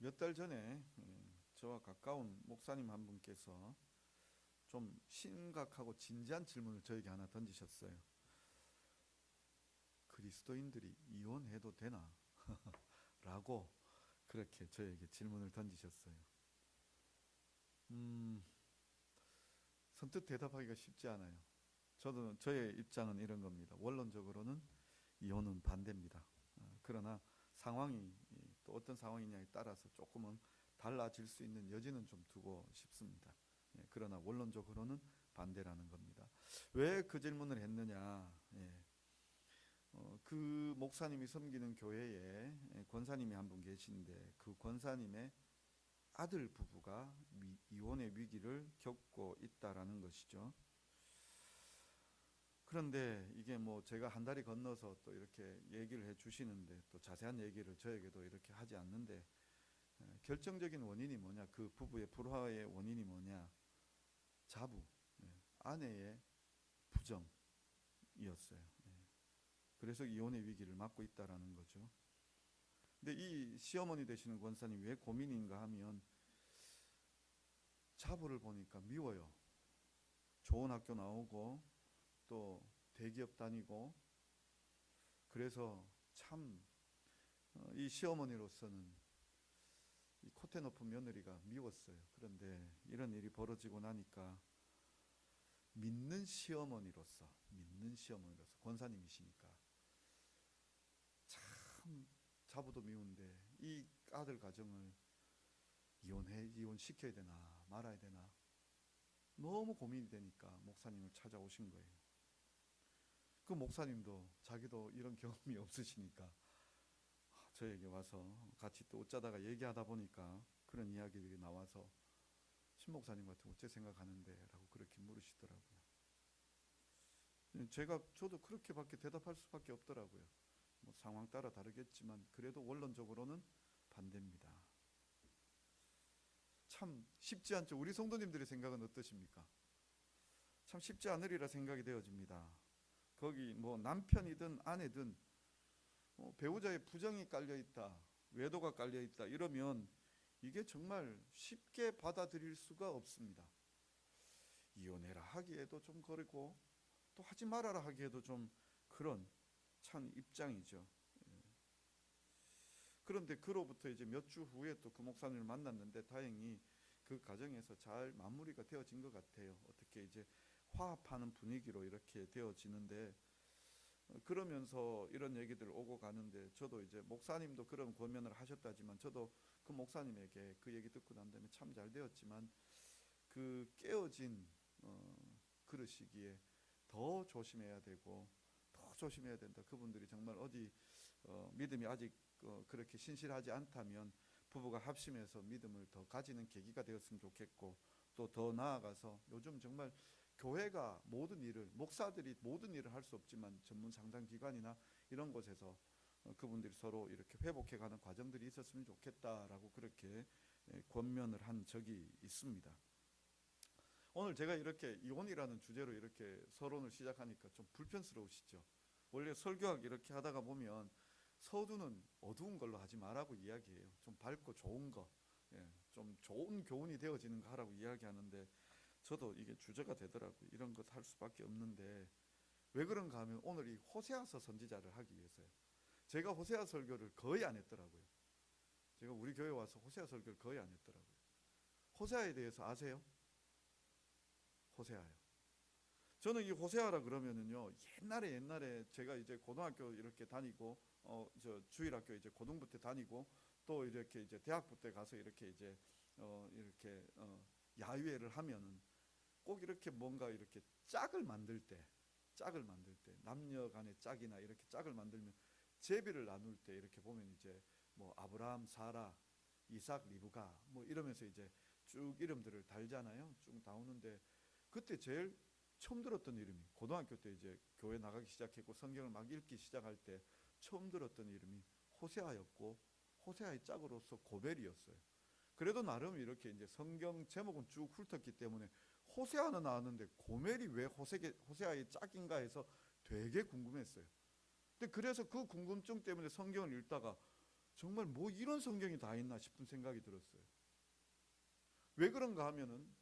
몇 달 전에 저와 가까운 목사님 한 분께서 좀 심각하고 진지한 질문을 저에게 하나 던지셨어요. 그리스도인들이 이혼해도 되나? 라고 그렇게 저에게 질문을 던지셨어요. 선뜻 대답하기가 쉽지 않아요. 저의 입장은 이런 겁니다. 원론적으로는 이혼은 반대입니다. 그러나 상황이 또 어떤 상황이냐에 따라서 조금은 달라질 수 있는 여지는 좀 두고 싶습니다. 그러나 원론적으로는 반대라는 겁니다. 왜 그 질문을 했느냐? 그 목사님이 섬기는 교회에 권사님이 한 분 계신데 그 권사님의 아들 부부가 이혼의 위기를 겪고 있다라는 것이죠. 그런데 이게 뭐 제가 한 다리 건너서 또 이렇게 얘기를 해 주시는데 또 자세한 얘기를 저에게도 이렇게 하지 않는데 결정적인 원인이 뭐냐? 그 부부의 불화의 원인이 뭐냐? 자부, 아내의 부정이었어요. 그래서 이혼의 위기를 맞고 있다라는 거죠. 근데 이 시어머니 되시는 권사님 왜 고민인가 하면 자부를 보니까 미워요. 좋은 학교 나오고 또 대기업 다니고 그래서 참 이 시어머니로서는 이 코테 높은 며느리가 미웠어요. 그런데 이런 일이 벌어지고 나니까 믿는 시어머니로서 권사님이시니까 참 자부도 미운데 이 아들 가정을 이혼시켜야 되나 말아야 되나 너무 고민이 되니까 목사님을 찾아오신 거예요. 그 목사님도 자기도 이런 경험이 없으시니까 저에게 와서 같이 또 어쩌다가 얘기하다 보니까 그런 이야기들이 나와서 신 목사님 같은 어째 생각하는데 라고 그렇게 물으시더라고요. 저도 그렇게밖에 대답할 수밖에 없더라고요. 뭐 상황 따라 다르겠지만 그래도 원론적으로는 반대입니다. 참 쉽지 않죠. 우리 성도님들의 생각은 어떠십니까? 참 쉽지 않으리라 생각이 되어집니다. 거기 뭐 남편이든 아내든 배우자의 부정이 깔려있다, 외도가 깔려있다 이러면 이게 정말 쉽게 받아들일 수가 없습니다. 이혼해라 하기에도 좀 그렇고 또 하지 말아라 하기에도 좀 그런 참 입장이죠. 그런데 그로부터 이제 몇 주 후에 또 그 목사님을 만났는데 다행히 그 과정에서 잘 마무리가 되어진 것 같아요. 어떻게 이제 화합하는 분위기로 이렇게 되어지는데 그러면서 이런 얘기들 오고 가는데 저도 이제 목사님도 그런 권면을 하셨다지만 저도 그 목사님에게 그 얘기 듣고 난 다음에 참 잘 되었지만 그 깨어진 그러시기에 더 조심해야 되고 더 조심해야 된다. 그분들이 정말 어디 믿음이 아직 그렇게 신실하지 않다면 부부가 합심해서 믿음을 더 가지는 계기가 되었으면 좋겠고 또 더 나아가서 요즘 정말 교회가 모든 일을 목사들이 모든 일을 할 수 없지만 전문 상담기관이나 이런 곳에서 그분들이 서로 이렇게 회복해가는 과정들이 있었으면 좋겠다라고 그렇게 권면을 한 적이 있습니다. 오늘 제가 이렇게 이혼이라는 주제로 이렇게 서론을 시작하니까 좀 불편스러우시죠? 원래 설교학 이렇게 하다가 보면 서두는 어두운 걸로 하지 말라고 이야기해요. 좀 밝고 좋은 거, 좀 좋은 교훈이 되어지는 거 하라고 이야기하는데 저도 이게 주제가 되더라고요. 이런 것 할 수밖에 없는데 왜 그런가 하면 오늘 이 호세아서 선지자를 하기 위해서요. 제가 호세아 설교를 거의 안 했더라고요. 제가 우리 교회 와서 호세아 설교를 거의 안 했더라고요. 호세아에 대해서 아세요? 호세아요. 저는 이 호세아라 그러면은요, 옛날에 제가 이제 고등학교 이렇게 다니고, 저 주일학교 이제 고등부 때 다니고, 또 이렇게 이제 대학부 때 가서 이렇게 이제, 야유회를 하면은 꼭 이렇게 뭔가 이렇게 짝을 만들 때, 남녀 간의 짝이나 이렇게 짝을 만들면 제비를 나눌 때 이렇게 보면 이제 뭐 아브라함, 사라, 이삭, 리브가 뭐 이러면서 이제 쭉 이름들을 달잖아요. 쭉 나오는데 그때 제일 처음 들었던 이름이 고등학교 때 이제 교회 나가기 시작했고 성경을 막 읽기 시작할 때 처음 들었던 이름이 호세아였고 호세아의 짝으로서 고벨이었어요. 그래도 나름 이렇게 이제 성경 제목은 쭉 훑었기 때문에 호세아는 나왔는데 고멜이 왜 호세아의 짝인가 해서 되게 궁금했어요. 근데 그래서 그 궁금증 때문에 성경을 읽다가 정말 뭐 이런 성경이 다 있나 싶은 생각이 들었어요. 왜 그런가 하면은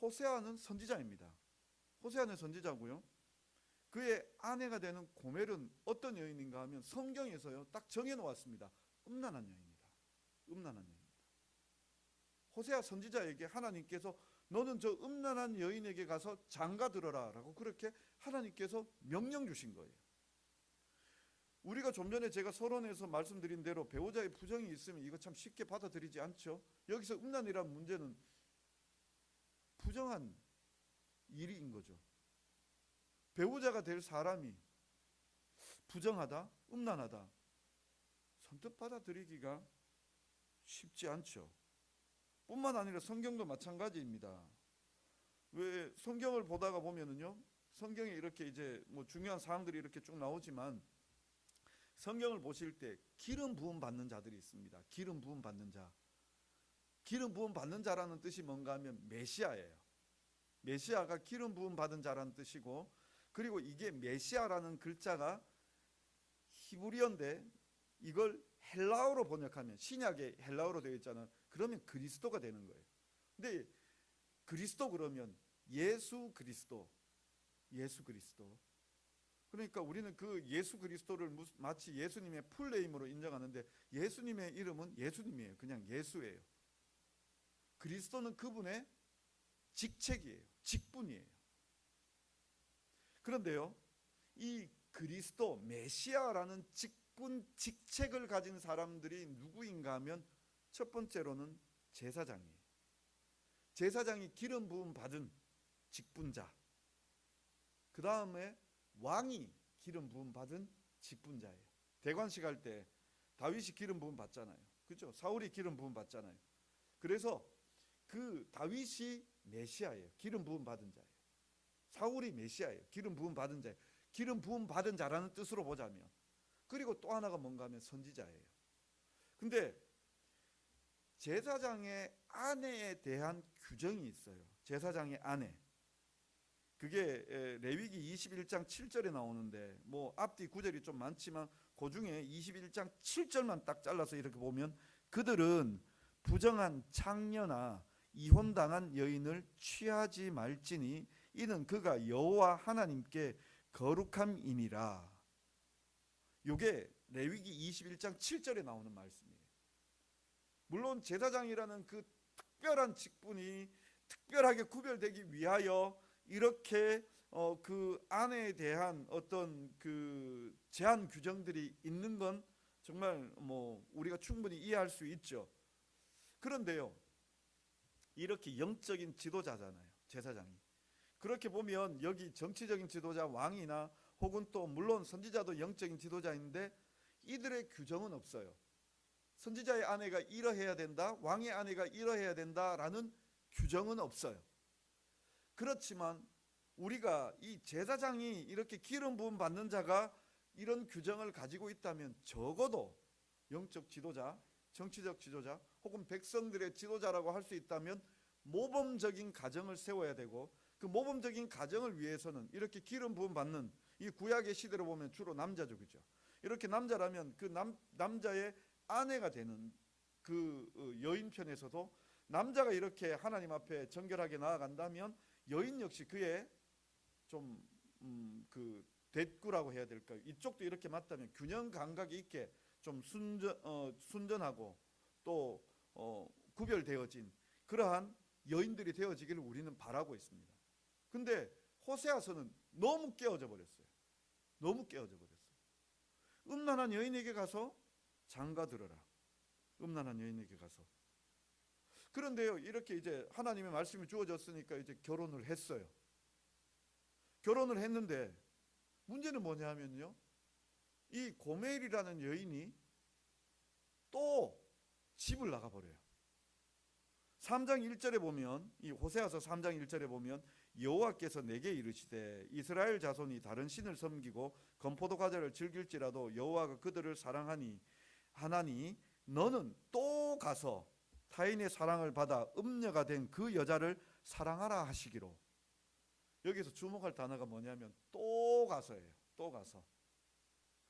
호세아는 선지자입니다. 호세아는 선지자고요. 그의 아내가 되는 고멜은 어떤 여인인가 하면 성경에서요 딱 정해놓았습니다. 음란한 여인이다. 음란한 여인이다. 호세아 선지자에게 하나님께서 너는 저 음란한 여인에게 가서 장가들어라 라고 그렇게 하나님께서 명령 주신 거예요. 우리가 좀 전에 제가 서론에서 말씀드린 대로 배우자의 부정이 있으면 이거 참 쉽게 받아들이지 않죠. 여기서 음란이라는 문제는 부정한 일인 거죠. 배우자가 될 사람이 부정하다, 음란하다 선뜻 받아들이기가 쉽지 않죠. 뿐만 아니라 성경도 마찬가지입니다. 왜 성경을 보다가 보면은요, 성경에 이렇게 이제 뭐 중요한 사항들이 이렇게 쭉 나오지만 성경을 보실 때 기름 부음 받는 자들이 있습니다. 기름 부음 받는 자. 기름 부음 받는 자라는 뜻이 뭔가 하면 메시아예요. 메시아가 기름 부음 받은 자라는 뜻이고, 그리고 이게 메시아라는 글자가 히브리어인데 이걸 헬라어로 번역하면, 신약에 헬라어로 되어 있잖아요. 그러면 그리스도가 되는 거예요. 근데 그리스도 그러면 예수 그리스도, 예수 그리스도. 그러니까 우리는 그 예수 그리스도를 마치 예수님의 풀네임으로 인정하는데 예수님의 이름은 예수님이에요. 그냥 예수예요. 그리스도는 그분의 직책이에요. 직분이에요. 그런데요, 이 그리스도 메시아라는 직분, 직책을 가진 사람들이 누구인가 하면 첫 번째로는 제사장이에요. 제사장이 기름 부음 받은 직분자. 그 다음에 왕이 기름 부음 받은 직분자예요. 대관식 할 때 다윗이 기름 부음 받잖아요. 그죠? 사울이 기름 부음 받잖아요. 그래서 그 다윗이 메시아예요. 기름 부음 받은 자예요. 사울이 메시아예요. 기름 부음 받은 자예요. 기름 부음 받은 자라는 뜻으로 보자면. 그리고 또 하나가 뭔가 하면 선지자예요. 근데 제사장의 아내에 대한 규정이 있어요. 제사장의 아내. 그게 레위기 21장 7절에 나오는데 뭐 앞뒤 구절이 좀 많지만 그 중에 21장 7절만 딱 잘라서 이렇게 보면 그들은 부정한 창녀나 이혼당한 여인을 취하지 말지니 이는 그가 여호와 하나님께 거룩함이니라. 이게 레위기 21장 7절에 나오는 말씀이에요. 물론 제사장이라는 그 특별한 직분이 특별하게 구별되기 위하여 이렇게 그 아내에 대한 어떤 그 제한 규정들이 있는 건 정말 뭐 우리가 충분히 이해할 수 있죠. 그런데요, 이렇게 영적인 지도자잖아요, 제사장이. 그렇게 보면 여기 정치적인 지도자 왕이나 혹은 또 물론 선지자도 영적인 지도자인데 이들의 규정은 없어요. 선지자의 아내가 이러해야 된다, 왕의 아내가 이러해야 된다라는 규정은 없어요. 그렇지만 우리가 이 제사장이 이렇게 기름 부음 받는 자가 이런 규정을 가지고 있다면 적어도 영적 지도자, 정치적 지도자 혹은 백성들의 지도자라고 할 수 있다면 모범적인 가정을 세워야 되고, 그 모범적인 가정을 위해서는 이렇게 기름 부음 받는, 이 구약의 시대로 보면 주로 남자죠, 그죠? 이렇게 남자라면 그 남자의 아내가 되는 그 여인 편에서도 남자가 이렇게 하나님 앞에 정결하게 나아간다면 여인 역시 그의 좀 그 대꾸라고 해야 될까요? 이쪽도 이렇게 맞다면 균형 감각이 있게 좀 순전하고 또 구별되어진 그러한 여인들이 되어지기를 우리는 바라고 있습니다. 근데 호세아서는 너무 깨어져 버렸어요. 너무 깨어져 버렸어요. 음란한 여인에게 가서 장가들어라. 음란한 여인에게 가서. 그런데요, 이렇게 이제 하나님의 말씀이 주어졌으니까 이제 결혼을 했어요. 결혼을 했는데 문제는 뭐냐면요, 이 고멜이라는 여인이 또 집을 나가버려요. 3장 1절에 보면, 이 호세아서 3장 1절에 보면 여호와께서 내게 이르시되 이스라엘 자손이 다른 신을 섬기고 건포도 과자를 즐길지라도 여호와가 그들을 사랑하니 하나니 너는 또 가서 타인의 사랑을 받아 음녀가 된 그 여자를 사랑하라 하시기로. 여기서 주목할 단어가 뭐냐면 또 가서예요. 또 가서.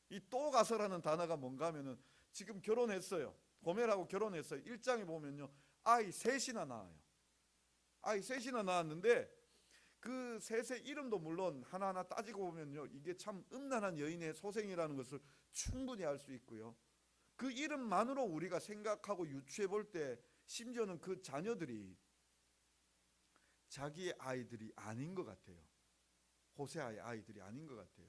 이 또 가서라는 단어가 뭔가 하면은 지금 결혼했어요. 고멜하고 결혼했어요. 1장에 보면요, 아이 셋이나 낳아요. 아이 셋이나 낳았는데 그 셋의 이름도 물론 하나하나 따지고 보면요, 이게 참 음란한 여인의 소생이라는 것을 충분히 알 수 있고요. 그 이름만으로 우리가 생각하고 유추해 볼 때 심지어는 그 자녀들이 자기의 아이들이 아닌 것 같아요. 호세아의 아이들이 아닌 것 같아요.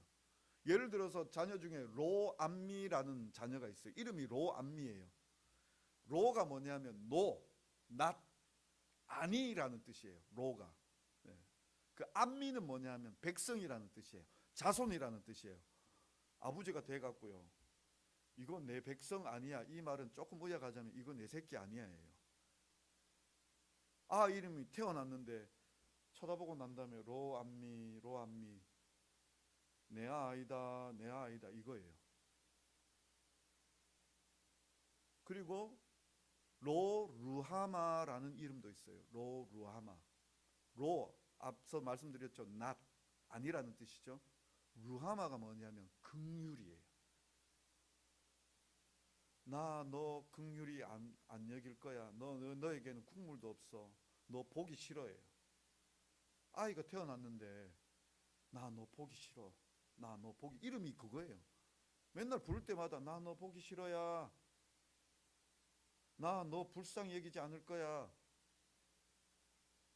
예를 들어서 자녀 중에 로암미라는 자녀가 있어요. 이름이 로암미예요. 로가 뭐냐면 노, not, 아니라는 뜻이에요. 로가. 네. 그 암미는 뭐냐면 백성이라는 뜻이에요. 자손이라는 뜻이에요. 아버지가 돼갖고요, 이건 내 백성 아니야, 이 말은 조금 의역하자면 이건 내 새끼 아니야예요. 아 이름이 태어났는데 쳐다보고 난 다음에 로암미 로암미, 내 아이다 내 아이다 이거예요. 그리고 로루하마라는 이름도 있어요. 로루하마. 로 앞서 말씀드렸죠, not, 아니라는 뜻이죠. 루하마가 뭐냐면 긍휼이에요. 나 너 긍휼히 안 여길 거야. 너에게는 국물도 없어. 너 보기 싫어해요. 아이가 태어났는데 나 너 보기 싫어. 나 너 보기, 이름이 그거예요. 맨날 부를 때마다 나 너 보기 싫어야. 나 너 불쌍히 여기지 않을 거야.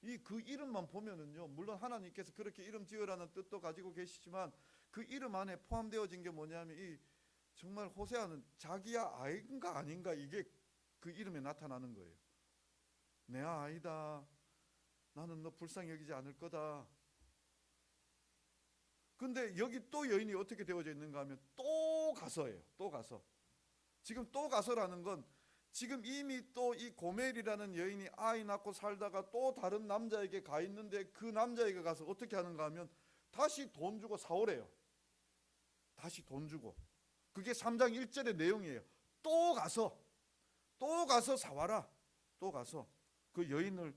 이 그 이름만 보면은요, 물론 하나님께서 그렇게 이름 지으라는 뜻도 가지고 계시지만 그 이름 안에 포함되어진 게 뭐냐면 이 정말 호세아는 자기야 아이인가 아닌가, 이게 그 이름에 나타나는 거예요. 내 아이다. 나는 너 불쌍히 여기지 않을 거다. 근데 여기 또 여인이 어떻게 되어져 있는가 하면 또 가서예요. 또 가서. 지금 또 가서라는 건 지금 이미 또 이 고멜이라는 여인이 아이 낳고 살다가 또 다른 남자에게 가 있는데 그 남자에게 가서 어떻게 하는가 하면 다시 돈 주고 사오래요. 다시 돈 주고. 그게 3장 1절의 내용이에요. 또 가서 사와라. 또 가서 그 여인을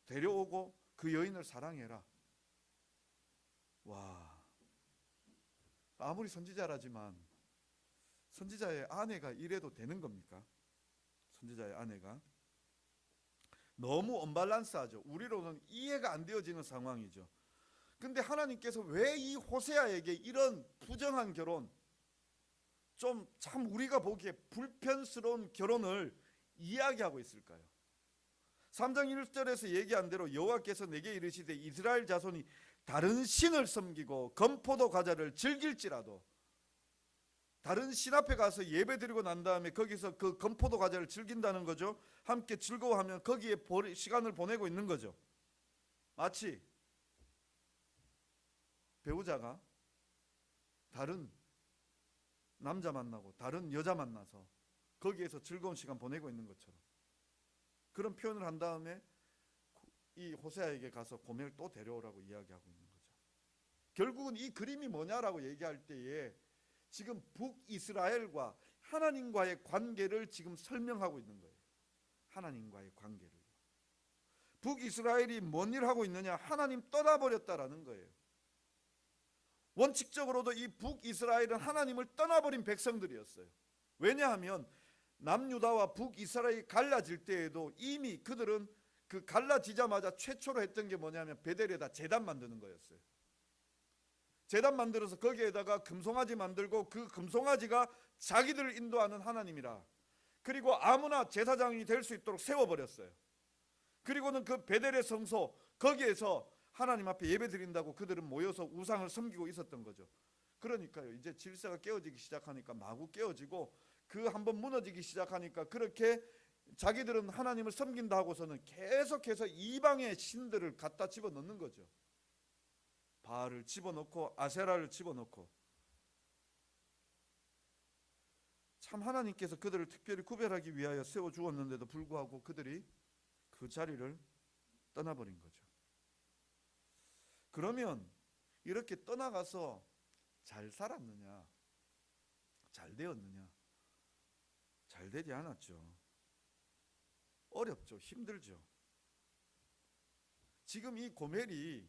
데려오고 그 여인을 사랑해라. 와, 아무리 선지자라지만 선지자의 아내가 이래도 되는 겁니까? 선지자의 아내가 너무 언밸런스하죠. 우리로는 이해가 안 되어지는 상황이죠. 근데 하나님께서 왜 이 호세아에게 이런 부정한 결혼, 좀 참 우리가 보기에 불편스러운 결혼을 이야기하고 있을까요? 3장 1절에서 얘기한 대로 여호와께서 내게 이르시되 이스라엘 자손이 다른 신을 섬기고 건포도 과자를 즐길지라도, 다른 신 앞에 가서 예배드리고 난 다음에 거기서 그 건포도 과자를 즐긴다는 거죠. 함께 즐거워하면 거기에 시간을 보내고 있는 거죠. 마치 배우자가 다른 남자 만나고 다른 여자 만나서 거기에서 즐거운 시간 보내고 있는 것처럼 그런 표현을 한 다음에 이 호세아에게 가서 고멜을 또 데려오라고 이야기하고 있는 거죠. 결국은 이 그림이 뭐냐라고 얘기할 때에 지금 북이스라엘과 하나님과의 관계를 지금 설명하고 있는 거예요. 하나님과의 관계를. 북이스라엘이 뭔 일을 하고 있느냐? 하나님 떠나버렸다라는 거예요. 원칙적으로도 이 북이스라엘은 하나님을 떠나버린 백성들이었어요. 왜냐하면 남유다와 북이스라엘이 갈라질 때에도 이미 그들은 그 갈라지자마자 최초로 했던 게 뭐냐면 베델에다 제단 만드는 거였어요. 제단 만들어서 거기에다가 금송아지 만들고 그 금송아지가 자기들을 인도하는 하나님이라, 그리고 아무나 제사장이 될 수 있도록 세워버렸어요. 그리고는 그 베델의 성소 거기에서 하나님 앞에 예배 드린다고 그들은 모여서 우상을 섬기고 있었던 거죠. 그러니까요, 이제 질서가 깨어지기 시작하니까 마구 깨어지고 그 한번 무너지기 시작하니까 그렇게 자기들은 하나님을 섬긴다 하고서는 계속해서 이방의 신들을 갖다 집어넣는 거죠. 바알을 집어넣고 아세라를 집어넣고. 참 하나님께서 그들을 특별히 구별하기 위하여 세워주었는데도 불구하고 그들이 그 자리를 떠나버린 거죠. 그러면 이렇게 떠나가서 잘 살았느냐? 잘 되었느냐? 잘 되지 않았죠. 어렵죠. 힘들죠. 지금 이 고멜이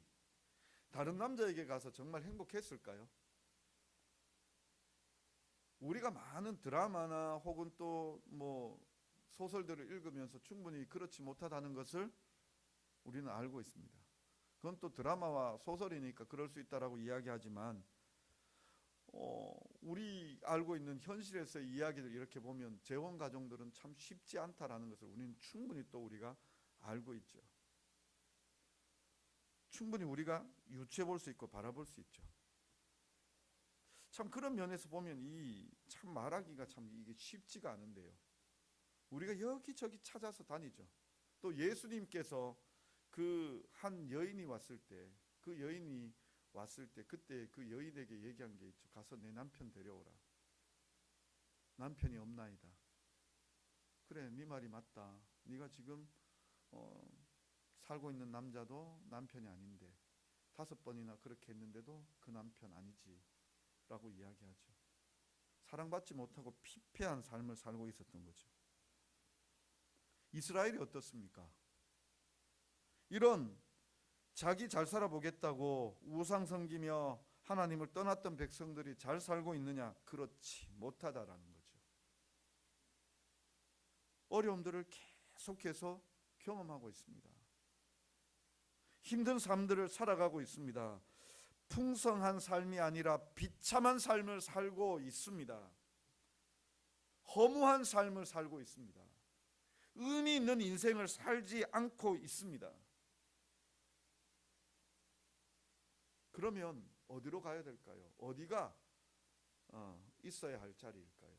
다른 남자에게 가서 정말 행복했을까요? 우리가 많은 드라마나 혹은 또 뭐 소설들을 읽으면서 충분히 그렇지 못하다는 것을 우리는 알고 있습니다. 그건 또 드라마와 소설이니까 그럴 수 있다라고 이야기하지만 우리 알고 있는 현실에서의 이야기를 이렇게 보면 재혼 가정들은 참 쉽지 않다라는 것을 우리는 충분히 또 우리가 알고 있죠. 충분히 우리가 유추해 볼 수 있고 바라볼 수 있죠. 참 그런 면에서 보면 이 참 말하기가 참 이게 쉽지가 않은데요. 우리가 여기저기 찾아서 다니죠. 또 예수님께서 그 한 여인이 왔을 때, 그 여인이 왔을 때 그때 그 여인에게 얘기한 게 있죠. 가서 내 남편 데려오라. 남편이 없나이다. 그래, 네 말이 맞다. 네가 지금 살고 있는 남자도 남편이 아닌데 5번이나 그렇게 했는데도 그 남편 아니지 라고 이야기하죠. 사랑받지 못하고 피폐한 삶을 살고 있었던 거죠. 이스라엘이 어떻습니까? 이런 자기 잘 살아보겠다고 우상 섬기며 하나님을 떠났던 백성들이 잘 살고 있느냐? 그렇지 못하다라는 거죠. 어려움들을 계속해서 경험하고 있습니다. 힘든 삶들을 살아가고 있습니다. 풍성한 삶이 아니라 비참한 삶을 살고 있습니다. 허무한 삶을 살고 있습니다. 의미 있는 인생을 살지 않고 있습니다. 그러면 어디로 가야 될까요? 어디가 있어야 할 자리일까요?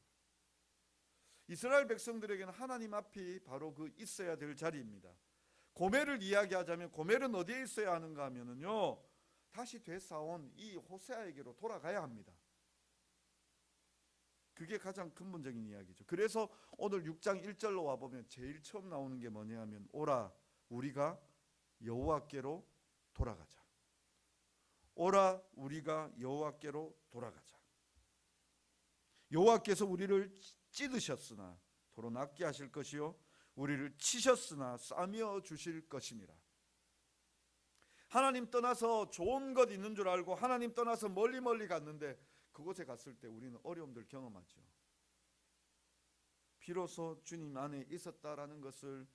이스라엘 백성들에게는 하나님 앞이 바로 그 있어야 될 자리입니다. 고멜을 이야기하자면 고멜은 어디에 있어야 하는가 하면은요, 다시 되사온 이 호세아에게로 돌아가야 합니다. 그게 가장 근본적인 이야기죠. 그래서 오늘 6장 1절로 와보면 제일 처음 나오는 게 뭐냐 하면 오라 우리가 여호와께로 돌아가자. 오라 우리가 여호와께로 돌아가자. 여호와께서 우리를 찢으셨으나 도로 낫게 하실 것이요 우리를 치셨으나 싸며 주실 것이니라. 하나님 떠나서 좋은 것 있는 줄 알고 하나님 떠나서 멀리 갔는데 그곳에 갔을 때 우리는 어려움들 경험하죠. 비로소 주님 안에 있었다라는 것을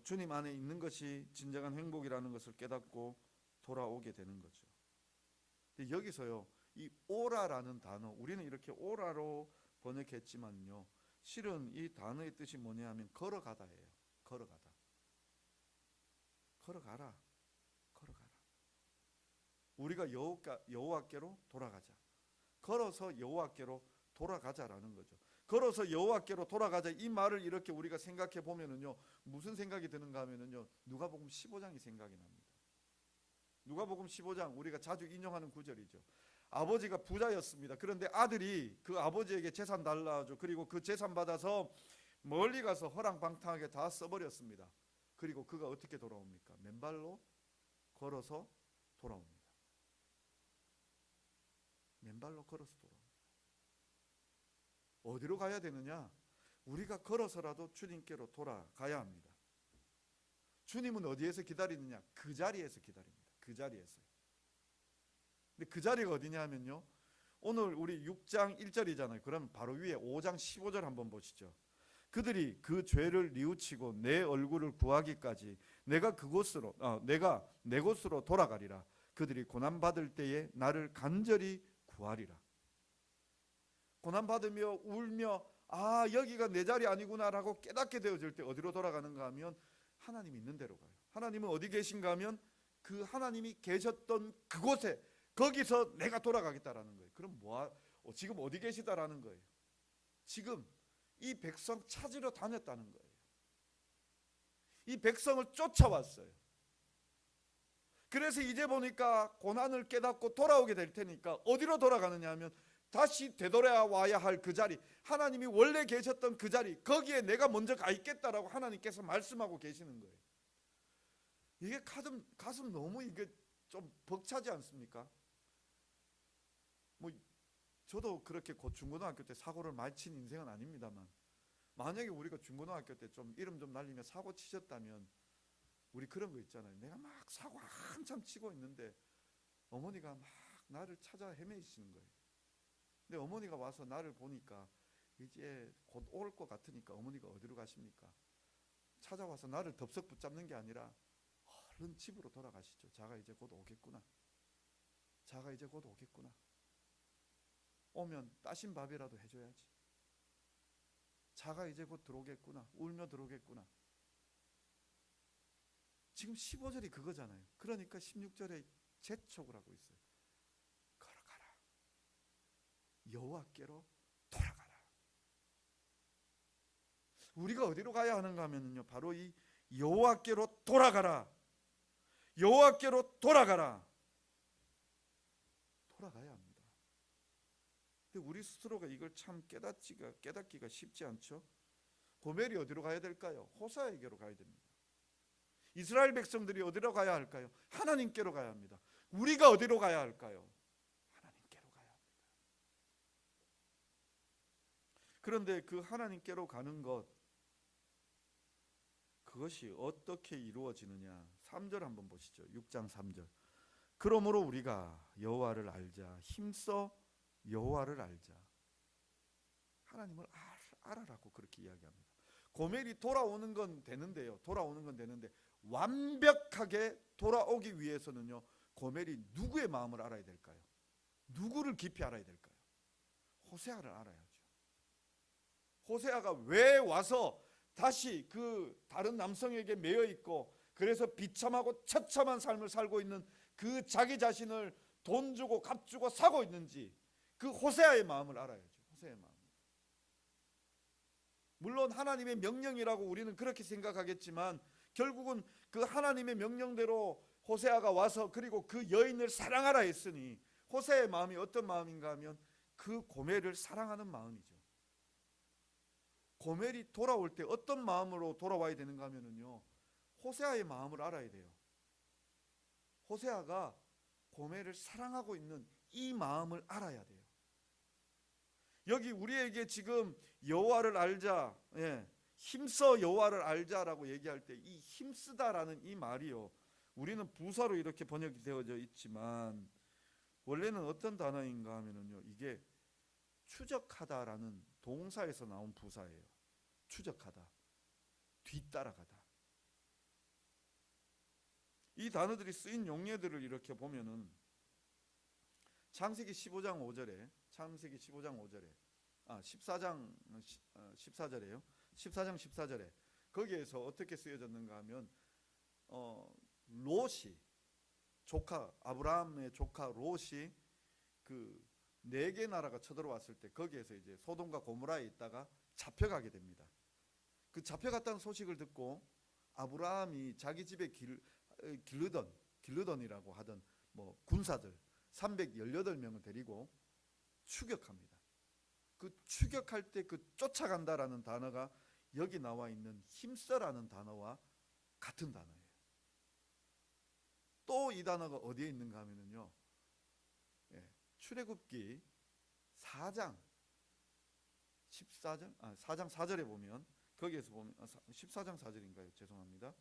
주님 안에 있는 것이 진정한 행복이라는 것을 깨닫고 돌아오게 되는 거죠. 근데 여기서요, 이 오라라는 단어, 우리는 이렇게 오라로 번역했지만요, 실은 이 단어의 뜻이 뭐냐 하면 걸어가다예요. 걸어가다. 걸어가라. 걸어가라. 우리가 여호와께로 돌아가자. 걸어서 여호와께로 돌아가자라는 거죠. 걸어서 여호와께로 돌아가자, 이 말을 이렇게 우리가 생각해 보면은요, 무슨 생각이 드는가 하면은요, 누가복음 15장이 생각이 납니다. 누가복음 15장 우리가 자주 인용하는 구절이죠. 아버지가 부자였습니다. 그런데 아들이 그 아버지에게 재산 달라죠. 그리고 그 재산 받아서 멀리 가서 허랑방탕하게 다 써버렸습니다. 그리고 그가 어떻게 돌아옵니까? 맨발로 걸어서 돌아옵니다. 맨발로 걸어서 돌아옵니다. 어디로 가야 되느냐? 우리가 걸어서라도 주님께로 돌아가야 합니다. 주님은 어디에서 기다리느냐? 그 자리에서 기다립니다. 그 자리에서. 근데 그 자리가 어디냐 하면요, 오늘 우리 6장 1절이잖아요. 그럼 바로 위에 5장 15절 한번 보시죠. 그들이 그 죄를 뉘우치고 내 얼굴을 구하기까지 내가 내 곳으로 돌아가리라. 그들이 고난받을 때에 나를 간절히 구하리라. 고난받으며 울며 여기가 내 자리 아니구나라고 깨닫게 되어질 때 어디로 돌아가는가 하면 하나님이 있는 데로 가요. 하나님은 어디 계신가 하면 그 하나님이 계셨던 그곳에, 거기서 내가 돌아가겠다라는 거예요. 그럼 지금 어디 계시다라는 거예요? 지금 이 백성 찾으러 다녔다는 거예요. 이 백성을 쫓아왔어요. 그래서 이제 보니까 고난을 깨닫고 돌아오게 될 테니까 어디로 돌아가느냐 하면 다시 되돌아와야 할 그 자리, 하나님이 원래 계셨던 그 자리, 거기에 내가 먼저 가 있겠다라고 하나님께서 말씀하고 계시는 거예요. 이게 가슴 너무 이게 좀 벅차지 않습니까? 저도 그렇게 중고등학교 때 사고를 많이 친 인생은 아닙니다만, 만약에 우리가 중고등학교 때 좀 이름 좀 날리며 사고 치셨다면 우리 그런 거 있잖아요. 내가 막 사고 한참 치고 있는데 어머니가 막 나를 찾아 헤매시는 거예요. 근데 어머니가 와서 나를 보니까 이제 곧 올 것 같으니까 어머니가 어디로 가십니까? 찾아와서 나를 덥석 붙잡는 게 아니라 얼른 집으로 돌아가시죠. 자가 이제 곧 오겠구나. 자가 이제 곧 오겠구나. 오면 따신 밥이라도 해줘야지. 자가 이제 곧 들어오겠구나. 울며 들어오겠구나. 지금 15절이 그거잖아요. 그러니까 16절에 재촉을 하고 있어요. 걸어가라. 여호와께로 돌아가라. 우리가 어디로 가야 하는가 하면요, 바로 이 여호와께로 돌아가라. 여호와께로 돌아가라. 돌아가야 합니다. 근데 우리 스스로가 이걸 참 깨닫기가 쉽지 않죠. 고멜이 어디로 가야 될까요? 호사에게로 가야 됩니다. 이스라엘 백성들이 어디로 가야 할까요? 하나님께로 가야 합니다. 우리가 어디로 가야 할까요? 하나님께로 가야 합니다. 그런데 그 하나님께로 가는 것, 그것이 어떻게 이루어지느냐? 3절 한번 보시죠. 6장 3절. 그러므로 우리가 여호와를 알자. 힘써 여호와를 알자. 하나님을 알아라고 그렇게 이야기합니다. 고멜이 돌아오는 건 되는데요. 돌아오는 건 되는데 완벽하게 돌아오기 위해서는요, 고멜이 누구의 마음을 알아야 될까요? 누구를 깊이 알아야 될까요? 호세아를 알아야죠. 호세아가 왜 와서 다시 그 다른 남성에게 매여 있고, 그래서 비참하고 처참한 삶을 살고 있는 그 자기 자신을 돈 주고 값 주고 사고 있는지, 그 호세아의 마음을 알아야죠. 호세아의 마음. 물론 하나님의 명령이라고 우리는 그렇게 생각하겠지만, 결국은 그 하나님의 명령대로 호세아가 와서 그리고 그 여인을 사랑하라 했으니, 호세아의 마음이 어떤 마음인가 하면 그 고멜을 사랑하는 마음이죠. 고멜이 돌아올 때 어떤 마음으로 돌아와야 되는가 하면요, 호세아의 마음을 알아야 돼요. 호세아가 고멜을 사랑하고 있는 이 마음을 알아야 돼요. 여기 우리에게 지금 여호와를 알자, 힘써 여호와를 알자라고 얘기할 때 이 힘쓰다라는 이 말이요, 우리는 부사로 이렇게 번역이 되어져 있지만 원래는 어떤 단어인가 하면요, 이게 추적하다라는 동사에서 나온 부사예요. 추적하다, 뒤따라가다. 이 단어들이 쓰인 용례들을 이렇게 보면은 창세기 15장 5절에 14절에요. 14장 14절에 거기에서 어떻게 쓰여졌는가 하면 롯이, 조카 아브라함의 조카 롯이 그 4개 나라가 쳐들어왔을 때 거기에서 이제 소돔과 고모라에 있다가 잡혀가게 됩니다. 그 잡혀갔다는 소식을 듣고 아브라함이 자기 집에 길르던이라고 하던 뭐 군사들 318명을 데리고 추격합니다. 그 추격할 때 그 쫓아간다라는 단어가 여기 나와 있는 힘써라는 단어와 같은 단어예요. 또 이 단어가 어디에 있는가 하면요, 출애굽기 4장 4절에 보면, 거기에서 보면 14장 4절인가요? 죄송합니다.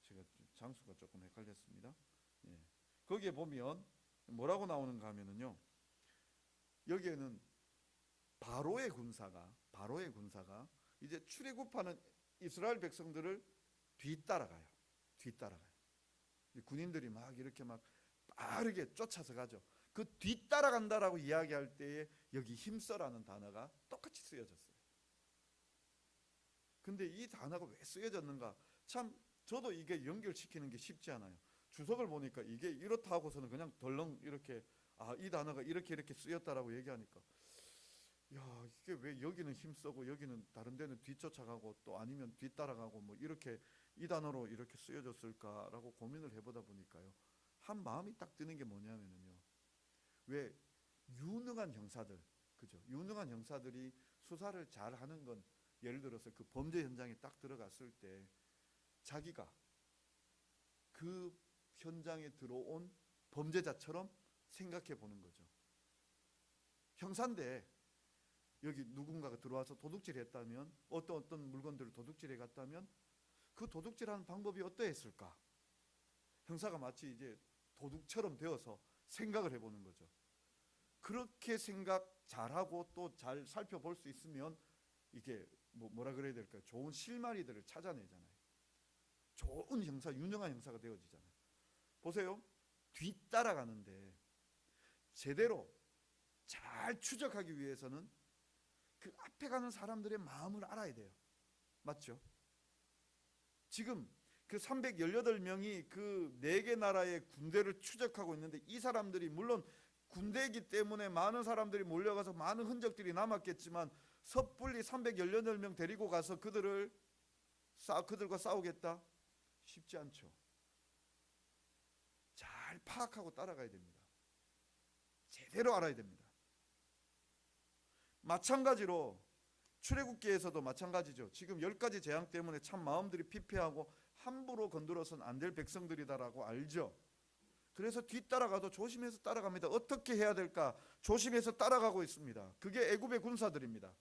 제가 장수가 조금 헷갈렸습니다. 거기에 보면 뭐라고 나오는가 하면요, 여기에는 바로의 군사가 이제 출애굽하는 이스라엘 백성들을 뒤따라가요. 군인들이 막 이렇게 막 빠르게 쫓아서 가죠. 그 뒤따라간다라고 이야기할 때에 여기 힘써라는 단어가 똑같이 쓰여졌어요. 근데 이 단어가 왜 쓰여졌는가? 참 저도 이게 연결시키는 게 쉽지 않아요. 주석을 보니까 이게 이렇다 하고서는 그냥 덜렁 이렇게 이 단어가 이렇게 쓰였다라고 얘기하니까, 야, 이게 왜 여기는 힘쓰고 여기는 다른 데는 뒤쫓아가고 또 아니면 뒤따라가고 뭐 이렇게 이 단어로 이렇게 쓰여졌을까라고 고민을 해보다 보니까요, 한 마음이 딱 드는 게 뭐냐면요, 왜 유능한 형사들, 그죠? 유능한 형사들이 수사를 잘 하는 건, 예를 들어서 그 범죄 현장에 딱 들어갔을 때 자기가 그 현장에 들어온 범죄자처럼 생각해 보는 거죠. 형사인데 여기 누군가가 들어와서 도둑질 했다면, 어떤 물건들을 도둑질해 갔다면 그 도둑질하는 방법이 어떠했을까? 형사가 마치 이제 도둑처럼 되어서 생각을 해보는 거죠. 그렇게 생각 잘하고 또 잘 살펴볼 수 있으면 이게 뭐라 그래야 될까요? 좋은 실마리들을 찾아내잖아요. 좋은 형사, 유능한 형사가 되어지잖아요. 보세요. 뒤따라가는데 제대로 잘 추적하기 위해서는 그 앞에 가는 사람들의 마음을 알아야 돼요. 맞죠? 지금 그 318명이 그 4개 나라의 군대를 추적하고 있는데 이 사람들이 물론 군대이기 때문에 많은 사람들이 몰려가서 많은 흔적들이 남았겠지만 섣불리 318명 데리고 가서 그들과 싸우겠다? 쉽지 않죠. 잘 파악하고 따라가야 됩니다. 제대로 알아야 됩니다. 마찬가지로 출애굽기에서도 마찬가지죠. 지금 10가지 재앙 때문에 참 마음들이 피폐하고 함부로 건드려서는 안 될 백성들이다라고 알죠. 그래서 뒤따라가도 조심해서 따라갑니다. 어떻게 해야 될까? 조심해서 따라가고 있습니다. 그게 애굽의 군사들입니다.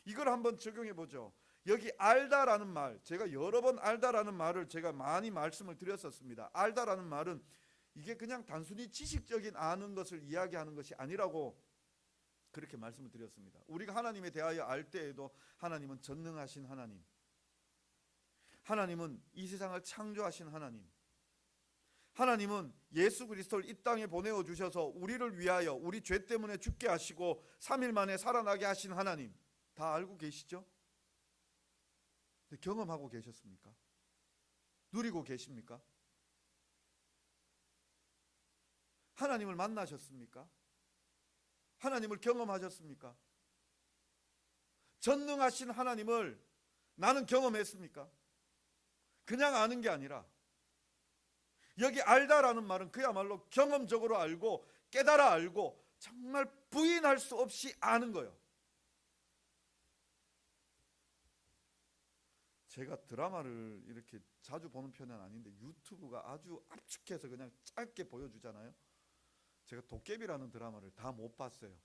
이걸 한번 적용해 보죠. 여기 알다라는 말, 제가 여러 번 알다라는 말을 제가 많이 말씀을 드렸었습니다. 알다라는 말은 이게 그냥 단순히 지식적인 아는 것을 이야기하는 것이 아니라고 그렇게 말씀을 드렸습니다. 우리가 하나님에 대하여 알 때에도 하나님은 전능하신 하나님, 하나님은 이 세상을 창조하신 하나님, 하나님은 예수 그리스도를 이 땅에 보내어 주셔서 우리를 위하여 우리 죄 때문에 죽게 하시고 3일 만에 살아나게 하신 하나님, 다 알고 계시죠? 경험하고 계셨습니까? 누리고 계십니까? 하나님을 만나셨습니까? 하나님을 경험하셨습니까? 전능하신 하나님을 나는 경험했습니까? 그냥 아는 게 아니라 여기 알다라는 말은 그야말로 경험적으로 알고 깨달아 알고 정말 부인할 수 없이 아는 거예요. 제가 드라마를 이렇게 자주 보는 편은 아닌데 유튜브가 아주 압축해서 그냥 짧게 보여주잖아요. 제가 도깨비라는 드라마를 다 못 봤어요.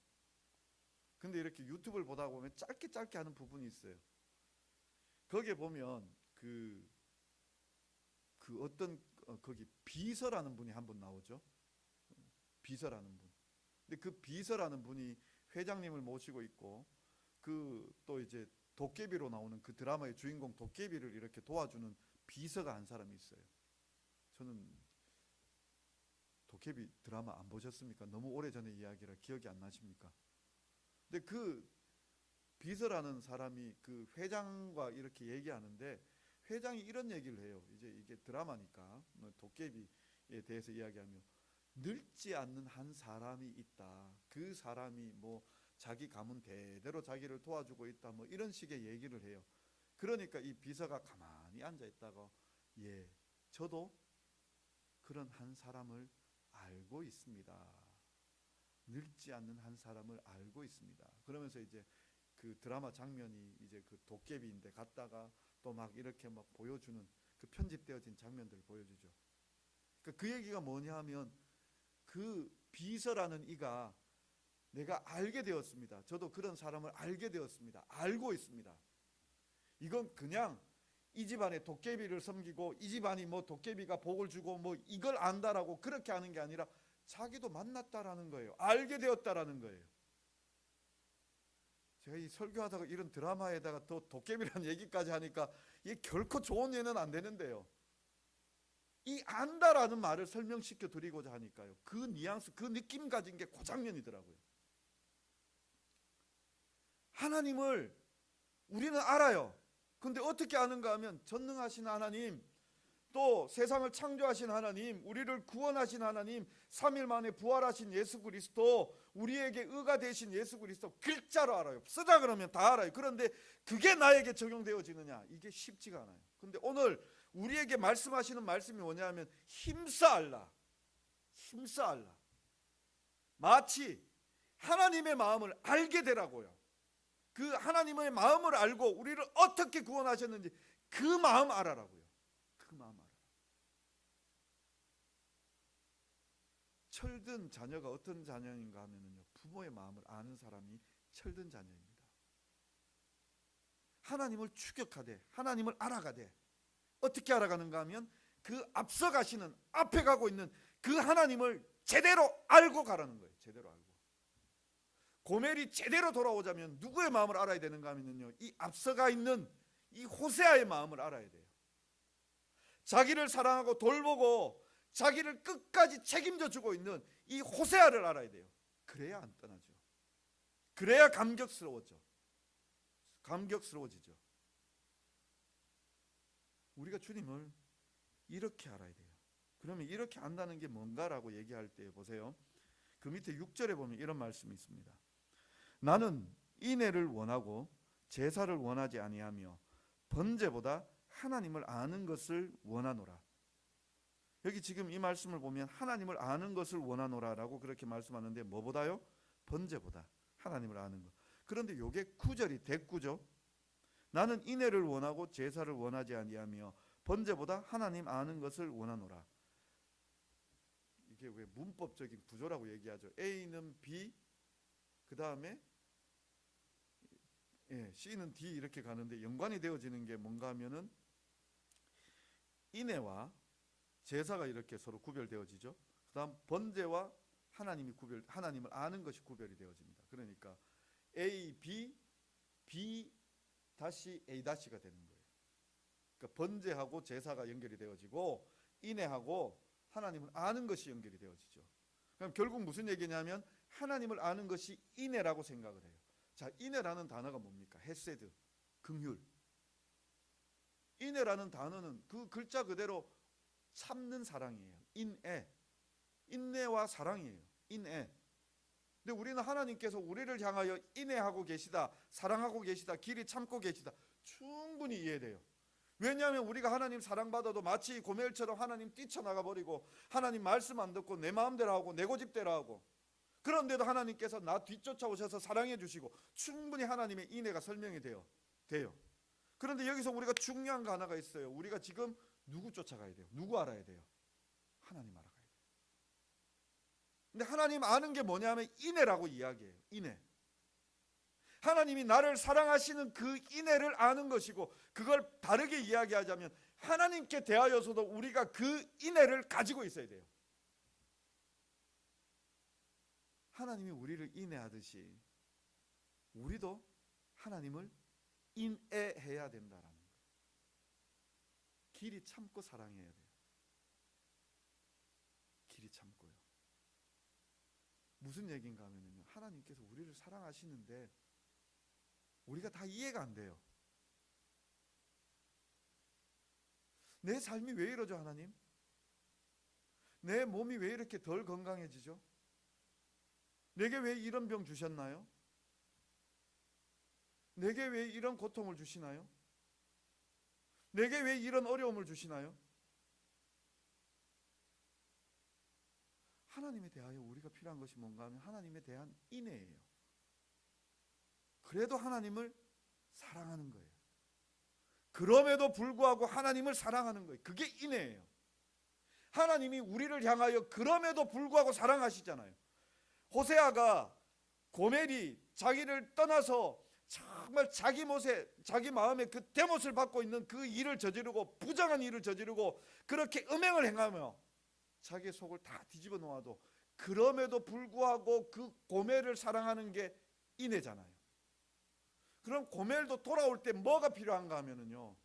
근데 이렇게 유튜브를 보다 보면 짧게 하는 부분이 있어요. 거기에 보면 그 어떤 거기 비서라는 분이 한 분 나오죠. 비서라는 분. 근데 그 비서라는 분이 회장님을 모시고 있고 그 또 이제 도깨비로 나오는 그 드라마의 주인공 도깨비를 이렇게 도와주는 비서가 한 사람이 있어요. 저는 도깨비 드라마 안 보셨습니까? 너무 오래전의 이야기라 기억이 안 나십니까? 근데 그 비서라는 사람이 그 회장과 이렇게 얘기하는데 회장이 이런 얘기를 해요. 이제 이게 드라마니까 도깨비에 대해서 이야기하며 늙지 않는 한 사람이 있다. 그 사람이 뭐 자기 가문 대대로 자기를 도와주고 있다. 뭐 이런 식의 얘기를 해요. 그러니까 이 비서가 가만히 앉아 있다가 예, 저도 그런 한 사람을 알고 있습니다. 늙지 않는 한 사람을 알고 있습니다. 그러면서 이제 그 드라마 장면이 이제 그 도깨비인데 갔다가 또 막 이렇게 막 보여주는 그 편집되어진 장면들을 보여주죠. 그 얘기가 뭐냐 하면 그 비서라는 이가 내가 알게 되었습니다. 저도 그런 사람을 알게 되었습니다. 알고 있습니다. 이건 그냥 이 집안에 도깨비를 섬기고 이 집안이 뭐 도깨비가 복을 주고 뭐 이걸 안다라고 그렇게 하는 게 아니라 자기도 만났다라는 거예요. 알게 되었다라는 거예요. 제가 이 설교하다가 이런 드라마에다가 또 도깨비라는 얘기까지 하니까 이게 결코 좋은 예는 안 되는데요. 이 안다라는 말을 설명시켜 드리고자 하니까요. 그 뉘앙스, 그 느낌 가진 게 그 장면이더라고요. 하나님을 우리는 알아요. 근데 어떻게 아는가 하면 전능하신 하나님, 또 세상을 창조하신 하나님, 우리를 구원하신 하나님, 3일 만에 부활하신 예수 그리스도, 우리에게 의가 되신 예수 그리스도 글자로 알아요. 쓰자 그러면 다 알아요. 그런데 그게 나에게 적용되어지느냐? 이게 쉽지가 않아요. 근데 오늘 우리에게 말씀하시는 말씀이 뭐냐면 힘써 알라. 힘써 알라. 마치 하나님의 마음을 알게 되라고요. 그 하나님의 마음을 알고 우리를 어떻게 구원하셨는지 그 마음 알아라고요. 그 마음 알아. 철든 자녀가 어떤 자녀인가 하면요, 부모의 마음을 아는 사람이 철든 자녀입니다. 하나님을 추격하되 하나님을 알아가되 어떻게 알아가는가 하면 그 앞서 가시는, 앞에 가고 있는 그 하나님을 제대로 알고 가라는 거예요. 제대로 알고. 고멜이 제대로 돌아오자면 누구의 마음을 알아야 되는가 하면요, 이 앞서가 있는 이 호세아의 마음을 알아야 돼요. 자기를 사랑하고 돌보고 자기를 끝까지 책임져 주고 있는 이 호세아를 알아야 돼요. 그래야 안 떠나죠. 그래야 감격스러워지죠. 우리가 주님을 이렇게 알아야 돼요. 그러면 이렇게 안다는 게 뭔가라고 얘기할 때 보세요. 그 밑에 6절에 보면 이런 말씀이 있습니다. 나는 인애를 원하고 제사를 원하지 아니하며 번제보다 하나님을 아는 것을 원하노라. 여기 지금 이 말씀을 보면 하나님을 아는 것을 원하노라라고 그렇게 말씀하는데 뭐보다요? 번제보다 하나님을 아는 것. 그런데 이게 9절이 대꾸죠. 나는 인애를 원하고 제사를 원하지 아니하며 번제보다 하나님 아는 것을 원하노라. 이게 왜 문법적인 구조라고 얘기하죠. A는 B, 그 다음에 C는 D 이렇게 가는데 연관이 되어지는 게 뭔가 하면은 인애와 제사가 이렇게 서로 구별되어지죠. 그 다음 번제와 하나님을 아는 것이 구별이 되어집니다. 그러니까 A, B, B 다시 A 다시가 되는 거예요. 그러니까 번제하고 제사가 연결이 되어지고 인애하고 하나님을 아는 것이 연결이 되어지죠. 그럼 결국 무슨 얘기냐면 하나님을 아는 것이 인애라고 생각을 해요. 자, 인애라는 단어가 뭡니까? 헤세드, 긍휼. 인애라는 단어는 그 글자 그대로 참는 사랑이에요. 인애와 사랑이에요. 인애. 근데 우리는 하나님께서 우리를 향하여 인애하고 계시다, 사랑하고 계시다, 길이 참고 계시다, 충분히 이해돼요. 왜냐하면 우리가 하나님 사랑받아도 마치 고멜처럼 하나님 뛰쳐나가 버리고 하나님 말씀 안 듣고 내 마음대로 하고 내 고집대로 하고, 그런데도 하나님께서 나 뒤쫓아오셔서 사랑해 주시고 충분히 하나님의 인애가 설명이 돼요. 그런데 여기서 우리가 중요한 거 하나가 있어요. 우리가 지금 누구 쫓아가야 돼요? 누구 알아야 돼요? 하나님 알아가야 돼요. 근데 하나님 아는 게 뭐냐면 인애라고 이야기해요. 인애. 하나님이 나를 사랑하시는 그 인애를 아는 것이고, 그걸 다르게 이야기하자면 하나님께 대하여서도 우리가 그 인애를 가지고 있어야 돼요. 하나님이 우리를 인애하듯이 우리도 하나님을 인애해야 된다라는 거예요. 길이 참고 사랑해야 돼요. 길이 참고요. 무슨 얘기인가 하면요, 하나님께서 우리를 사랑하시는데 우리가 다 이해가 안 돼요. 내 삶이 왜 이러죠, 하나님? 내 몸이 왜 이렇게 덜 건강해지죠? 내게 왜 이런 병 주셨나요? 내게 왜 이런 고통을 주시나요? 내게 왜 이런 어려움을 주시나요? 하나님에 대하여 우리가 필요한 것이 뭔가 하면 하나님에 대한 인애예요. 그래도 하나님을 사랑하는 거예요. 그럼에도 불구하고 하나님을 사랑하는 거예요. 그게 인애예요. 하나님이 우리를 향하여 그럼에도 불구하고 사랑하시잖아요. 호세아가 고멜이 자기를 떠나서 정말 자기 마음에 그 대못을 받고 있는 그 일을 저지르고 부정한 일을 저지르고 그렇게 음행을 행하며 자기의 속을 다 뒤집어 놓아도 그럼에도 불구하고 그 고멜을 사랑하는 게 인애잖아요. 그럼 고멜도 돌아올 때 뭐가 필요한가 하면은요,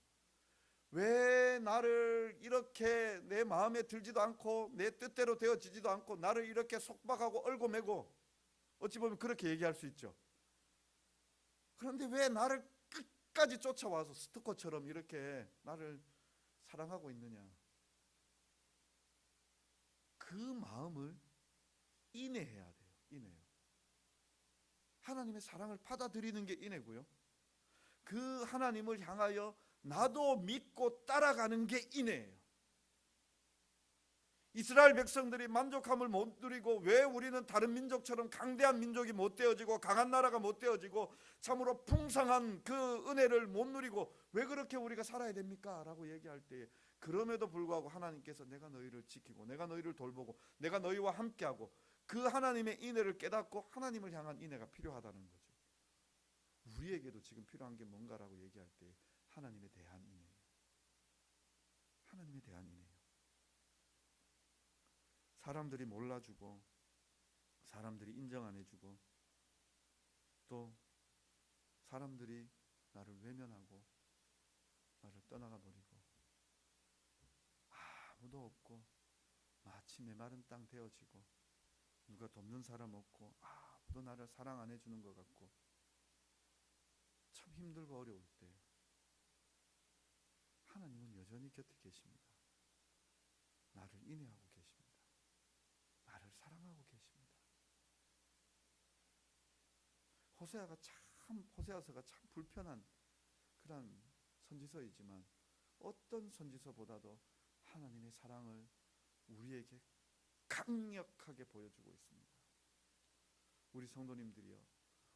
왜 나를 이렇게 내 마음에 들지도 않고 내 뜻대로 되어지지도 않고 나를 이렇게 속박하고 얼고매고, 어찌 보면 그렇게 얘기할 수 있죠. 그런데 왜 나를 끝까지 쫓아와서 스토커처럼 이렇게 나를 사랑하고 있느냐. 그 마음을 인애해야 돼요. 인애요. 하나님의 사랑을 받아들이는 게 인애고요, 그 하나님을 향하여 나도 믿고 따라가는 게 인애예요. 이스라엘 백성들이 만족함을 못 누리고 왜 우리는 다른 민족처럼 강대한 민족이 못 되어지고 강한 나라가 못 되어지고 참으로 풍성한 그 은혜를 못 누리고 왜 그렇게 우리가 살아야 됩니까? 라고 얘기할 때 그럼에도 불구하고 하나님께서 내가 너희를 지키고 내가 너희를 돌보고 내가 너희와 함께하고 그 하나님의 인애를 깨닫고 하나님을 향한 인애가 필요하다는 거죠. 우리에게도 지금 필요한 게 뭔가라고 얘기할 때 하나님에 대한 인애예요. 하나님에 대한 인애예요. 사람들이 몰라주고 사람들이 인정 안 해주고 또 사람들이 나를 외면하고 나를 떠나가 버리고 아무도 없고 마치 메마른 땅 되어지고 누가 돕는 사람 없고 아무도 나를 사랑 안 해주는 것 같고 참 힘들고 어려울 때 하나님은 여전히 곁에 계십니다. 나를 인내하고 계십니다. 나를 사랑하고 계십니다. 호세아서가 참 불편한 그런 선지서이지만 어떤 선지서보다도 하나님의 사랑을 우리에게 강력하게 보여주고 있습니다. 우리 성도님들이요,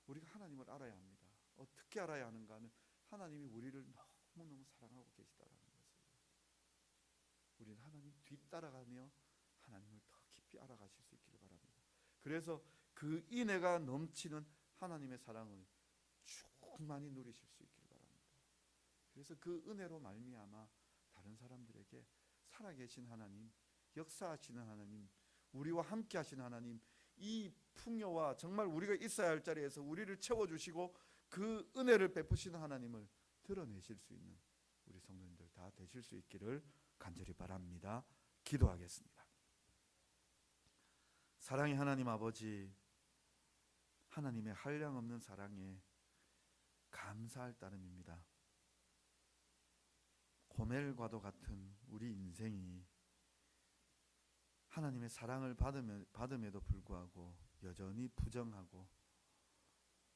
우리가 하나님을 알아야 합니다. 어떻게 알아야 하는가 하면 하나님이 우리를 너무너무 사랑하고 계시다라는 것을 우리는 하나님 뒤따라가며 하나님을 더 깊이 알아가실 수 있기를 바랍니다. 그래서 그 인애가 넘치는 하나님의 사랑을 충만히 누리실 수 있기를 바랍니다. 그래서 그 은혜로 말미암아 다른 사람들에게 살아계신 하나님, 역사하시는 하나님, 우리와 함께 하시는 하나님, 이 풍요와 정말 우리가 있어야 할 자리에서 우리를 채워주시고 그 은혜를 베푸시는 하나님을 드러내실 수 있는 우리 성도님들 다 되실 수 있기를 간절히 바랍니다. 기도하겠습니다. 사랑의 하나님 아버지, 하나님의 한량없는 사랑에 감사할 따름입니다. 고멜과도 같은 우리 인생이 하나님의 사랑을 받음에도 불구하고 여전히 부정하고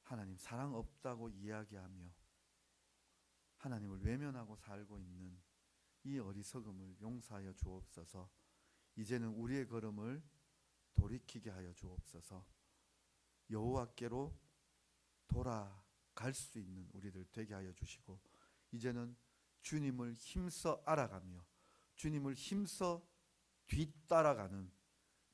하나님 사랑 없다고 이야기하며 하나님을 외면하고 살고 있는 이 어리석음을 용서하여 주옵소서. 이제는 우리의 걸음을 돌이키게 하여 주옵소서. 여호와께로 돌아갈 수 있는 우리들 되게 하여 주시고 이제는 주님을 힘써 알아가며 주님을 힘써 뒤따라가는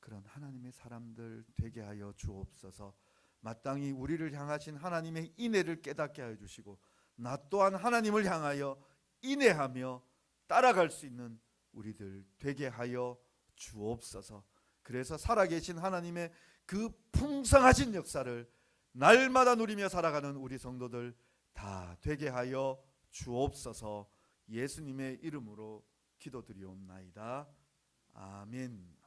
그런 하나님의 사람들 되게 하여 주옵소서. 마땅히 우리를 향하신 하나님의 인애를 깨닫게 하여 주시고 나 또한 하나님을 향하여 인애하며 따라갈 수 있는 우리들 되게 하여 주옵소서. 그래서 살아계신 하나님의 그 풍성하신 역사를 날마다 누리며 살아가는 우리 성도들 다 되게 하여 주옵소서. 예수님의 이름으로 기도드리옵나이다. 아멘.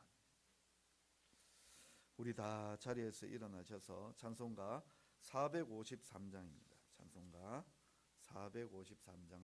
우리 다 자리에서 일어나셔서 찬송가 453장입니다. 찬송가 453장